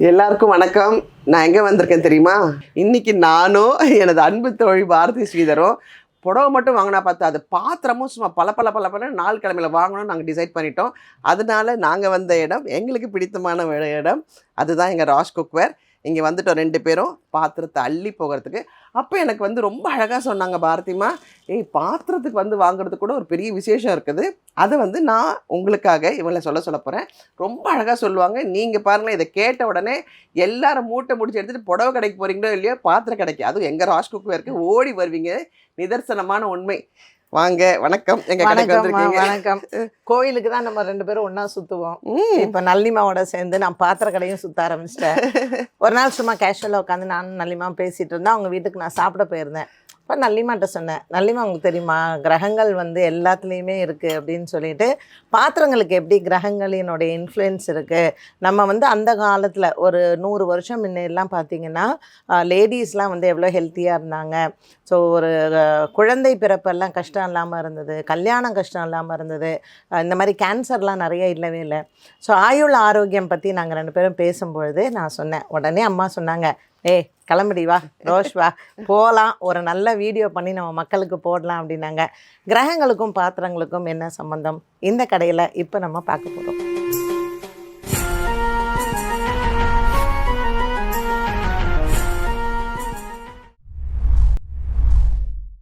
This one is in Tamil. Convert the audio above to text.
எல்லாருக்கும் வணக்கம். நான் எங்கே வந்திருக்கேன் தெரியுமா? இன்னைக்கு நானும் எனது அன்பு தோழி பாரதி ஸ்ரீதரும் புடவை மட்டும் வாங்கினா பார்த்தா அது பாத்திரமும் சும்மா பல நாள் கிழமையில் வாங்கணும்னு நாங்கள் டிசைட் பண்ணிட்டோம். அதனால நாங்கள் வந்த இடம் எங்களுக்கு பிடித்தமான இடம். அதுதான் எங்கள் ராஜ் குக்வேர். இங்கே வந்துட்டோம் 2 பேரும் பாத்திரத்தை அள்ளி போகிறதுக்கு. அப்போ எனக்கு ரொம்ப அழகாக சொன்னாங்க பாரதிமா, பாத்திரத்துக்கு வாங்குறதுக்கு கூட ஒரு பெரிய விசேஷம் இருக்குது. அதை நான் உங்களுக்காக இவங்களை சொல்ல போகிறேன். ரொம்ப அழகாக சொல்லுவாங்க. நீங்கள் பாருங்களேன், இதை கேட்ட உடனே எல்லாரும் மூட்டை முடிச்சு எடுத்துகிட்டு புடவை கடைக்கு போகிறீங்களோ இல்லையோ, பாத்திரம் கடைக்கு, அதுவும் எங்கள் ராஜ் குக்வேருக்கு ஓடி வருவீங்க. நிதர்சனமான உண்மை. வாங்க, வணக்கம். எங்க கடைக்கு வந்திருக்கீங்க. வணக்கம். கோயிலுக்கு தான் நம்ம 2 பேரும் ஒண்ணா சுத்துவோம். இப்ப நல்லிமாவோட சேர்ந்து நான் பாத்திர கடையும் சுத்த ஆரம்பிச்சிட்டேன். ஒரு நாள் சும்மா கேஷுவலா உட்காந்து நானும் நல்லிமா பேசிட்டு இருந்தேன். அவங்க வீட்டுக்கு நான் சாப்பிட போயிருந்தேன். இப்போ நல்லிமாட்ட சொன்னேன், நல்லிமா உங்களுக்கு தெரியுமா, கிரகங்கள் எல்லாத்துலேயுமே இருக்குது அப்படின்னு சொல்லிட்டு, பாத்திரங்களுக்கு எப்படி கிரகங்களினுடைய இன்ஃப்ளூயன்ஸ் இருக்குது. நம்ம அந்த காலத்தில் ஒரு 100 வருஷம் முன்னெல்லாம் பார்த்திங்கன்னா லேடிஸ்லாம் எவ்வளோ ஹெல்த்தியாக இருந்தாங்க. ஸோ ஒரு குழந்தை பிறப்பெல்லாம் கஷ்டம் இல்லாமல் இருந்தது, கல்யாணம் கஷ்டம் இல்லாமல் இருந்தது, இந்த மாதிரி கேன்சர்லாம் நிறைய இல்லவே இல்லை. ஸோ ஆயுள் ஆரோக்கியம் பற்றி நாங்கள் 2 பேரும் பேசும்பொழுது நான் சொன்னேன். உடனே அம்மா சொன்னாங்க, கிளம்புடி வா ரோஷ் வா போகலாம், ஒரு நல்ல வீடியோ பண்ணி நம்ம மக்களுக்கு போடலாம் அப்படின்னாங்க. கிரகங்களுக்கும் பாத்திரங்களுக்கும் என்ன சம்பந்தம், இந்த கடையில் இப்போ நம்ம பார்க்க போகிறோம்.